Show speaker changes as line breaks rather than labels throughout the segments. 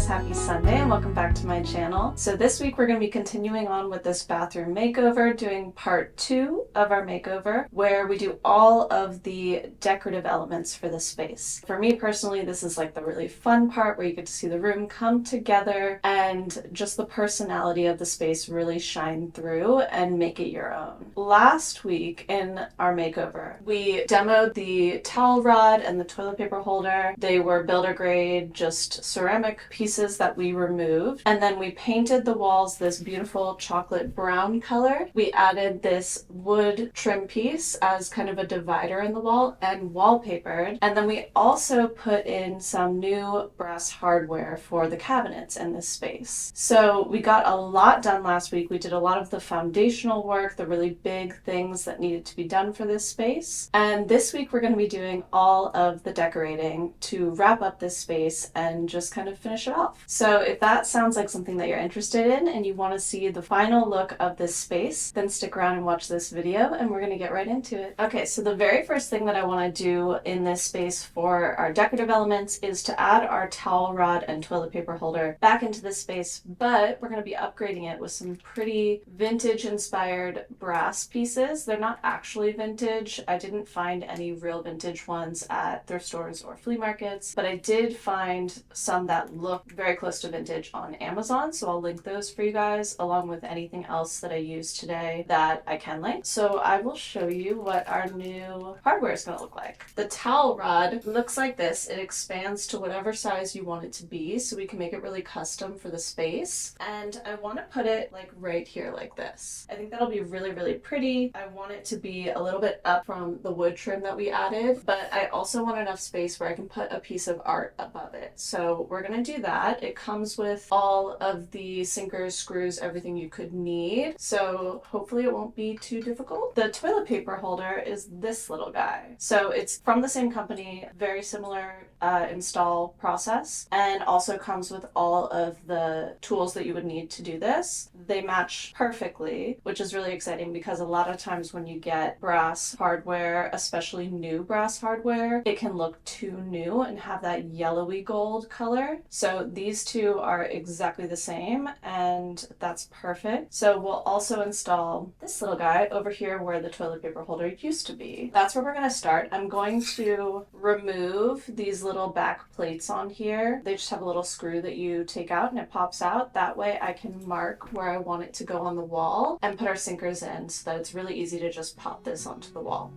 Happy Sunday and welcome back to my channel. So this week we're going to be continuing on with this bathroom makeover, doing part 2 of our makeover where we do all of the decorative elements for the space. For me personally, this is like the really fun part where you get to see the room come together and just the personality of the space really shine through and make it your own. Last week in our makeover, we demoed the towel rod and the toilet paper holder. They were builder grade, just ceramic pieces that we removed, and then we painted the walls this beautiful chocolate brown color. We added this wood trim piece as kind of a divider in the wall and wallpapered, and then we also put in some new brass hardware for the cabinets in this space. So we got a lot done last week. We did a lot of the foundational work, the really big things that needed to be done for this space, and this week we're going to be doing all of the decorating to wrap up this space and just kind of finish it off. So if that sounds like something that you're interested in and you want to see the final look of this space, then stick around and watch this video and we're going to get right into it. Okay, so the very first thing that I want to do in this space for our decorative elements is to add our towel rod and toilet paper holder back into this space, but we're going to be upgrading it with some pretty vintage inspired brass pieces. They're not actually vintage. I didn't find any real vintage ones at thrift stores or flea markets, but I did find some that look very close to vintage on Amazon, so I'll link those for you guys along with anything else that I used today that I can link. So I will show you what our new hardware is going to look like. The towel rod looks like this. It expands to whatever size you want it to be, so we can make it really custom for the space, and I want to put it like right here like this. I think that'll be really pretty. I want it to be a little bit up from the wood trim that we added, but I also want enough space where I can put a piece of art above it. So we're going to do that. It comes with all of the sinkers, screws, everything you could need. So hopefully it won't be too difficult. The toilet paper holder is this little guy. So it's from the same company, very similar install process, and also comes with all of the tools that you would need to do this. They match perfectly, which is really exciting because a lot of times when you get brass hardware, especially new brass hardware, it can look too new and have that yellowy gold color. So these two are exactly the same, and that's perfect. So we'll also install this little guy over here where the toilet paper holder used to be. That's where we're going to start. I'm going to remove these little back plates on here. They just have a little screw that you take out and it pops out. That way I can mark where I want it to go on the wall and put our sinkers in so that it's really easy to just pop this onto the wall.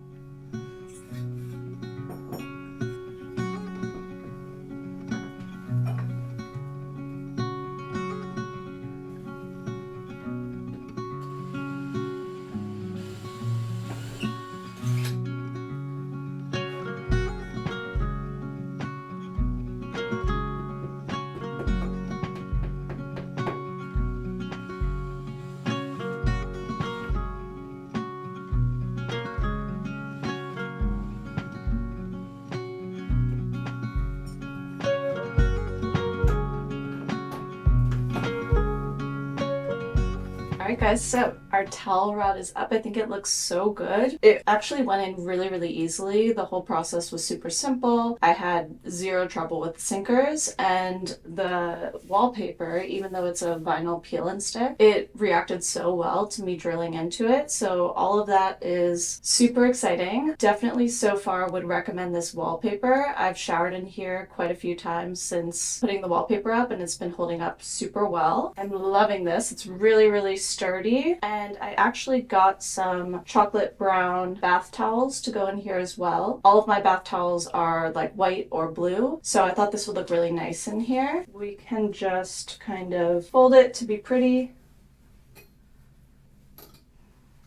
Alright guys, so our towel rod is up. I think it looks so good. It actually went in really easily. The whole process was super simple. I had zero trouble with the sinkers, and the wallpaper, even though it's a vinyl peel and stick, it reacted so well to me drilling into it. So all of that is super exciting. Definitely so far would recommend this wallpaper. I've showered in here quite a few times since putting the wallpaper up, and it's been holding up super well. I'm loving this. It's really sturdy, and I actually got some chocolate brown bath towels to go in here as well. All of my bath towels are like white or blue, so I thought this would look really nice in here. We can just kind of fold it to be pretty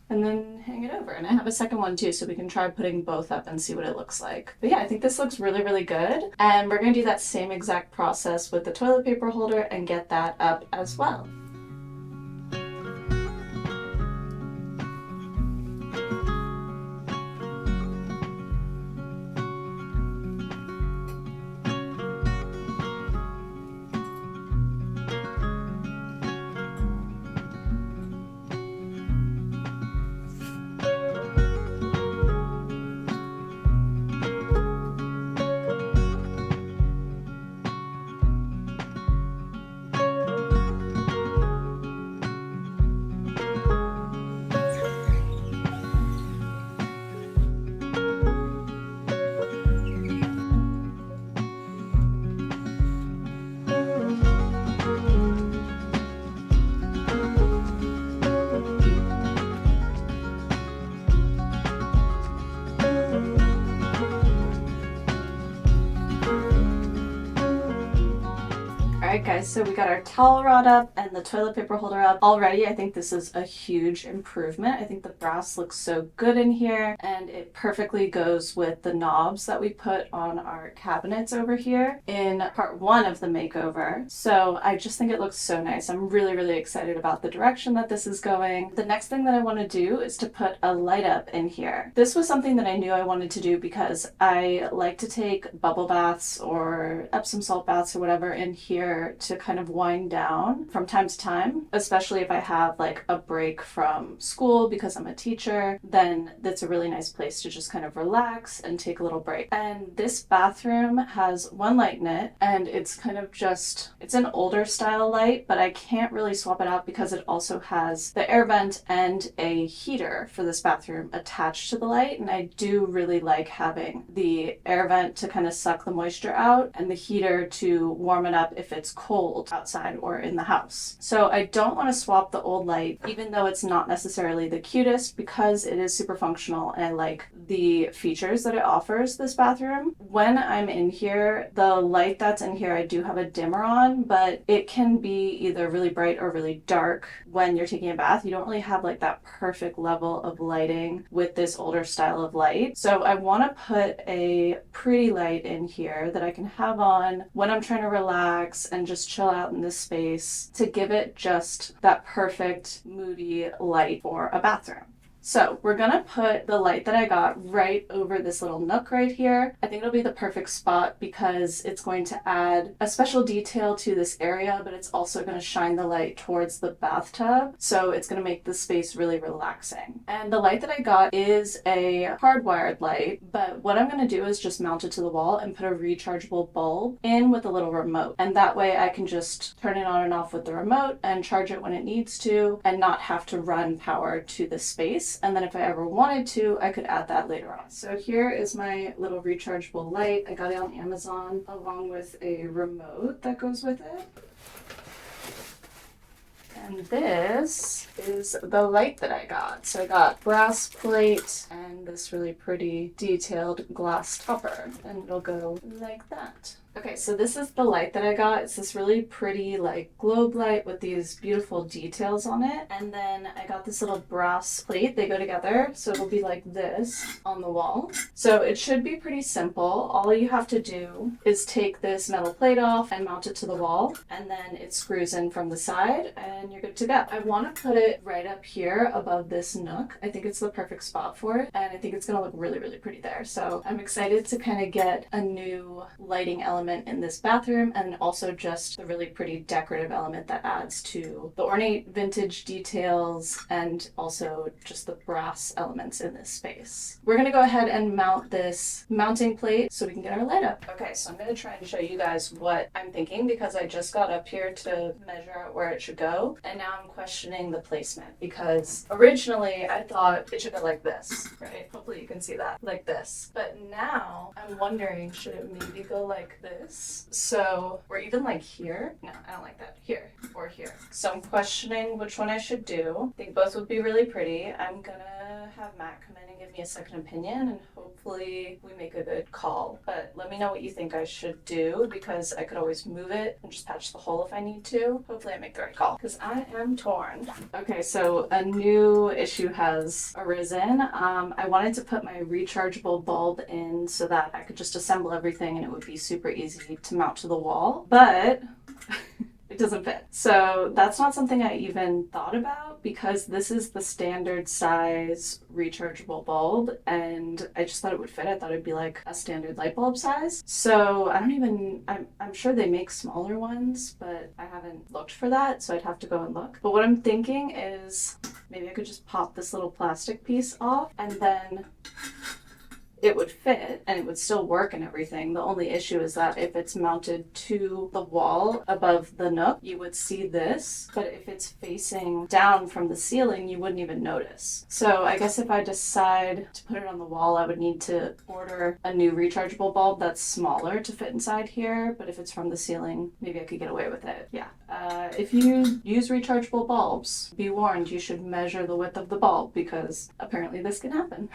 and then hang it over. And I have a second one too, so we can try putting both up and see what it looks like. But yeah, I think this looks really good. And we're gonna do that same exact process with the toilet paper holder and get that up as well. Alright guys, so we got our towel rod up and the toilet paper holder up. Already I think this is a huge improvement. I think the brass looks so good in here and it perfectly goes with the knobs that we put on our cabinets over here in part 1 of the makeover. So I just think it looks so nice. I'm really excited about the direction that this is going. The next thing that I want to do is to put a light up in here. This was something that I knew I wanted to do because I like to take bubble baths or Epsom salt baths or whatever in here to kind of wind down from time to time, especially if I have like a break from school because I'm a teacher. Then that's a really nice place to just kind of relax and take a little break. And this bathroom has one light in it, and it's kind of just, it's an older style light, but I can't really swap it out because it also has the air vent and a heater for this bathroom attached to the light. And I do really like having the air vent to kind of suck the moisture out and the heater to warm it up if it's cold outside or in the house. So I don't want to swap the old light, even though it's not necessarily the cutest, because it is super functional and I like the features that it offers this bathroom. When I'm in here, the light that's in here, I do have a dimmer on, but it can be either really bright or really dark when you're taking a bath. You don't really have like that perfect level of lighting with this older style of light. So I want to put a pretty light in here that I can have on when I'm trying to relax and just chill out in this space to give it just that perfect moody light for a bathroom. So we're gonna put the light that I got right over this little nook right here. I think it'll be the perfect spot because it's going to add a special detail to this area, but it's also gonna shine the light towards the bathtub. So it's gonna make the space really relaxing. And the light that I got is a hardwired light, but what I'm gonna do is just mount it to the wall and put a rechargeable bulb in with a little remote. And that way I can just turn it on and off with the remote and charge it when it needs to and not have to run power to the space. And then if I ever wanted to, I could add that later on. So here is my little rechargeable light. I got it on Amazon along with a remote that goes with it. And this is the light that I got. So I got brass plate and this really pretty detailed glass topper, and it'll go like that. Okay, so this is the light that I got. It's this really pretty like globe light with these beautiful details on it. And then I got this little brass plate. They go together, so it'll be like this on the wall. So it should be pretty simple. All you have to do is take this metal plate off and mount it to the wall, and then it screws in from the side and you're good to go. I want to put it right up here above this nook. I think it's the perfect spot for it, and I think it's gonna look really pretty there. So I'm excited to kind of get a new lighting element in this bathroom, and also just the really pretty decorative element that adds to the ornate vintage details and also just the brass elements in this space. We're gonna go ahead and mount this mounting plate so we can get our light up. Okay, so I'm gonna try and show you guys what I'm thinking because I just got up here to measure out where it should go, and now I'm questioning the placement because originally I thought it should go like this, right? Hopefully you can see that, like this. But now I'm wondering, should it maybe go like this? So, or even like here. No, I don't like that. Here or here. So I'm questioning which one I should do. I think both would be really pretty. I'm gonna have Matt come in and give me a second opinion, and hopefully we make a good call. But let me know what you think I should do because I could always move it and just patch the hole if I need to. Hopefully I make the right call because I am torn. Okay, so a new issue has arisen. I wanted to put my rechargeable bulb in so that I could just assemble everything and it would be super easy to mount to the wall, but it doesn't fit. So that's not something I even thought about because this is the standard size rechargeable bulb and I just thought it would fit. I thought it'd be like a standard light bulb size. So I'm sure they make smaller ones, but I haven't looked for that, so I'd have to go and look. But what I'm thinking is maybe I could just pop this little plastic piece off and then it would fit and it would still work and everything. The only issue is that if it's mounted to the wall above the nook, you would see this, but if it's facing down from the ceiling, you wouldn't even notice. So I guess if I decide to put it on the wall, I would need to order a new rechargeable bulb that's smaller to fit inside here, but if it's from the ceiling, maybe I could get away with it. Yeah, If you use rechargeable bulbs, be warned, you should measure the width of the bulb because apparently this can happen.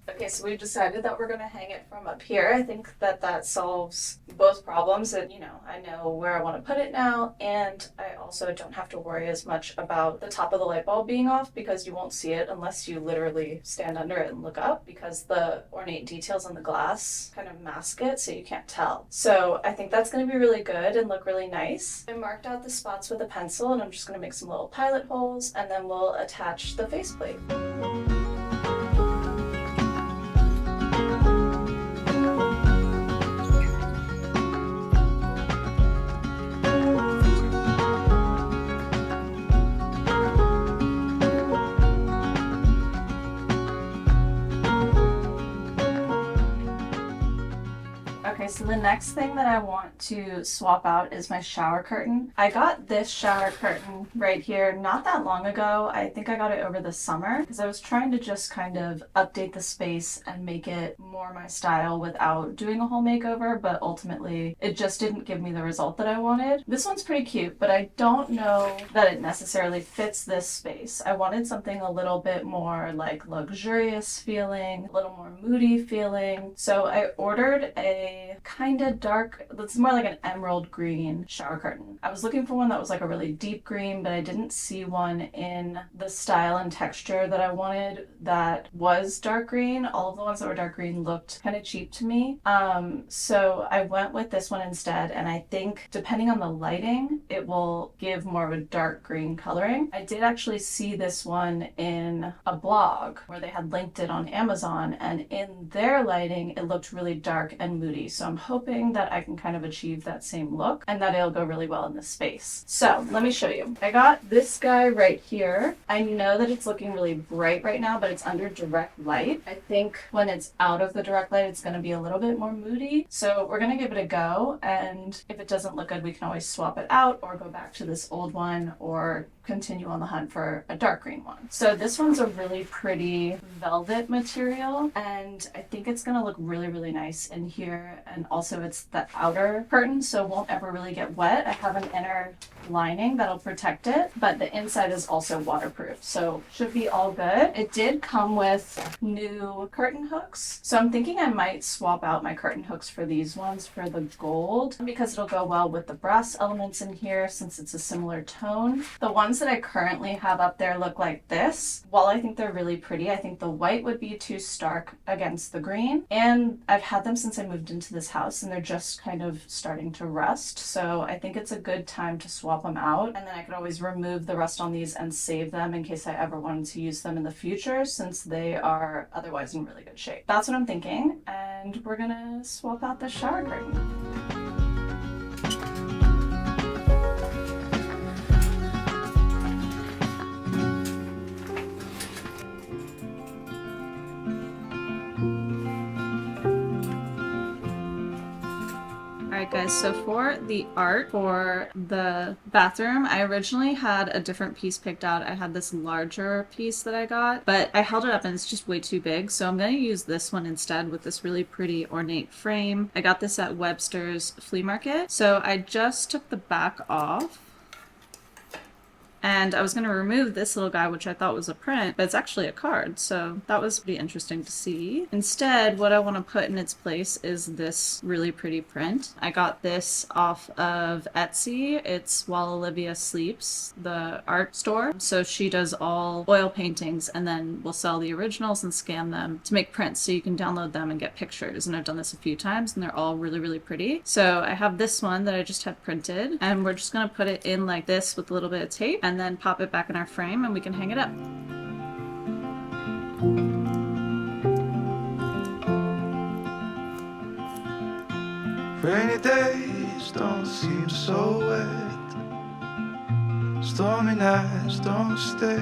Okay, so we've decided that we're going to hang it from up here. I think that that solves both problems, and I know where I want to put it now, and I also don't have to worry as much about the top of the light bulb being off because you won't see it unless you literally stand under it and look up, because the ornate details on the glass kind of mask it so you can't tell. So I think that's going to be really good and look really nice. I marked out the spots with a pencil, and I'm just going to make some little pilot holes, and then we'll attach the faceplate. Okay, so the next thing that I want to swap out is my shower curtain. I got this shower curtain right here not that long ago. I think I got it over the summer because I was trying to just kind of update the space and make it more my style without doing a whole makeover, but ultimately it just didn't give me the result that I wanted. This one's pretty cute, but I don't know that it necessarily fits this space. I wanted something a little bit more like luxurious feeling, a little more moody feeling. So I ordered a kind of dark, that's more like an emerald green shower curtain. I was looking for one that was like a really deep green, but I didn't see one in the style and texture that I wanted that was dark green. All of the ones that were dark green looked kind of cheap to me. So I went with this one instead, and I think depending on the lighting, it will give more of a dark green coloring. I did actually see this one in a blog where they had linked it on Amazon, and in their lighting, it looked really dark and moody. So I'm hoping that I can kind of achieve that same look and that it'll go really well in this space. So let me show you. I got this guy right here. I know that it's looking really bright right now, but it's under direct light. I think when it's out of the direct light, it's going to be a little bit more moody. So we're going to give it a go. And if it doesn't look good, we can always swap it out or go back to this old one or continue on the hunt for a dark green one. So this one's a really pretty velvet material, and I think it's gonna look really, really nice in here. And also it's the outer curtain, so it won't ever really get wet. I have an inner lining that'll protect it, but the inside is also waterproof, so should be all good. It did come with new curtain hooks, so I'm thinking I might swap out my curtain hooks for these ones for the gold because it'll go well with the brass elements in here since it's a similar tone. The ones that I currently have up there look like this. While I think they're really pretty, I think the white would be too stark against the green, and I've had them since I moved into this house and they're just kind of starting to rust, so I think it's a good time to swap them out, and then I could always remove the rust on these and save them in case I ever wanted to use them in the future since they are otherwise in really good shape. That's what I'm thinking, and we're gonna swap out the shower curtain. Alright guys, so for the art for the bathroom, I originally had a different piece picked out. I had this larger piece that I got, but I held it up and it's just way too big, so I'm going to use this one instead with this really pretty ornate frame. I got this at Webster's flea market. So I just took the back off. And I was going to remove this little guy, which I thought was a print, but it's actually a card, so that was pretty interesting to see. Instead, what I want to put in its place is this really pretty print. I got this off of Etsy. It's While Olivia Sleeps, the art store. So she does all oil paintings and then will sell the originals and scan them to make prints so you can download them and get pictures. And I've done this a few times and they're all really, really pretty. So I have this one that I just had printed, and we're just going to put it in like this with a little bit of tape and then pop it back in our frame and we can hang it up.
Rainy days don't seem so wet, stormy nights don't stay.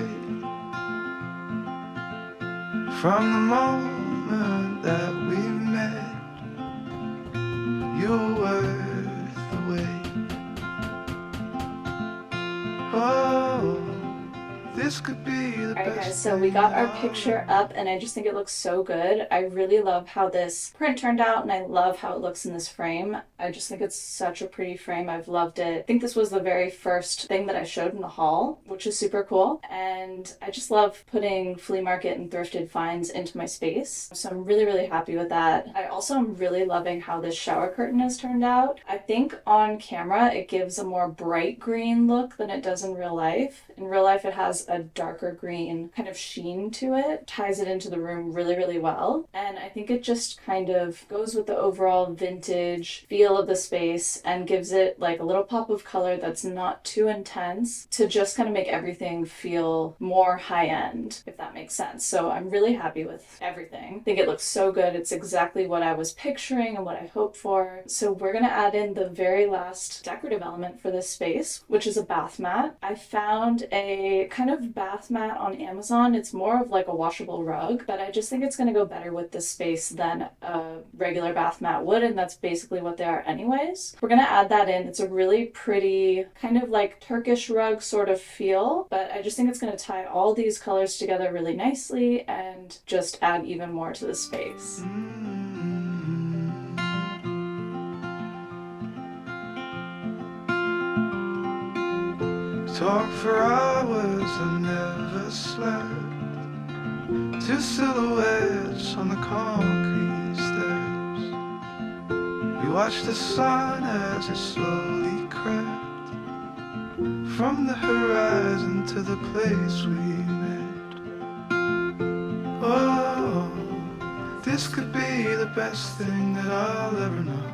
From the moment that we met, you were worth the wait. Oh, this could be the best.
Guys, so we got our picture up and I just think it looks so good. I really love how this print turned out and I love how it looks in this frame. I just think it's such a pretty frame. I've loved it. I think this was the very first thing that I showed in the haul, which is super cool. And I just love putting flea market and thrifted finds into my space. So I'm really, really happy with that. I also am really loving how this shower curtain has turned out. I think on camera it gives a more bright green look than it does in real life. In real life it has a darker green kind of sheen to it, ties it into the room really, really well. And I think it just kind of goes with the overall vintage feel of the space and gives it like a little pop of color that's not too intense to just kind of make everything feel more high end, if that makes sense. So I'm really happy with everything. I think it looks so good. It's exactly what I was picturing and what I hoped for. So we're gonna add in the very last decorative element for this space, which is a bath mat. I found a kind of bath mat on Amazon. It's more of like a washable rug, but I just think it's gonna go better with this space than a regular bath mat would, and that's basically what they are anyways. We're gonna add that in. It's a really pretty kind of like Turkish rug sort of feel, but I just think it's gonna tie all these colors together really nicely and just add even more to the space.
Talk for hours, I never slept. Two silhouettes on the concrete steps. We watched the sun as it slowly crept from the horizon to the place we met. Oh, this could be the best thing that I'll ever know.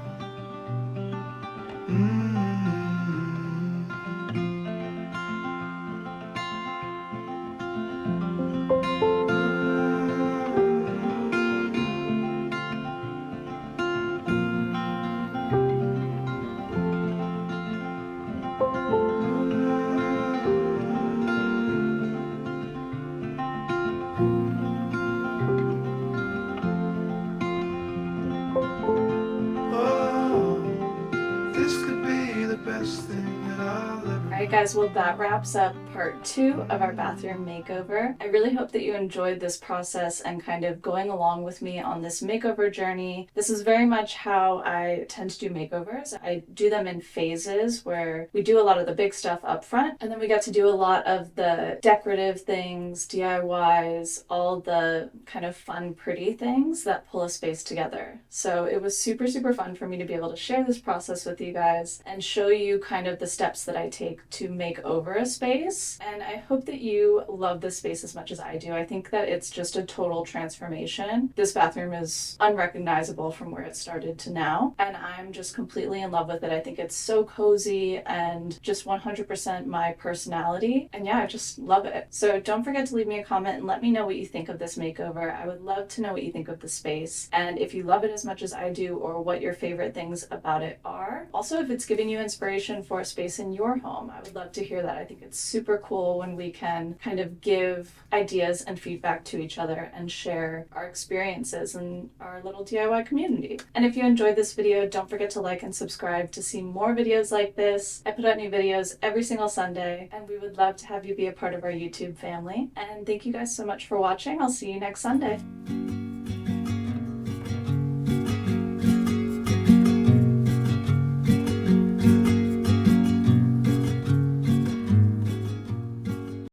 Alright guys, well that wraps up part 2 of our bathroom makeover. I really hope that you enjoyed this process and kind of going along with me on this makeover journey. This is very much how I tend to do makeovers. I do them in phases where we do a lot of the big stuff up front and then we get to do a lot of the decorative things, DIYs, all the kind of fun, pretty things that pull a space together. So it was super, super fun for me to be able to share this process with you guys and show you kind of the steps that I take to make over a space. And I hope that you love this space as much as I do. I think that it's just a total transformation. This bathroom is unrecognizable from where it started to now, and I'm just completely in love with it. I think it's so cozy and just 100% my personality. And yeah, I just love it. So don't forget to leave me a comment and let me know what you think of this makeover. I would love to know what you think of the space and if you love it as much as I do or what your favorite things about it are. Also, if it's giving you inspiration for a space in your home, I would love to hear that. I think it's super cool when we can kind of give ideas and feedback to each other and share our experiences in our little DIY community. And if you enjoyed this video, don't forget to like and subscribe to see more videos like this. I put out new videos every single Sunday, and we would love to have you be a part of our YouTube family. And thank you guys so much for watching. I'll see you next Sunday.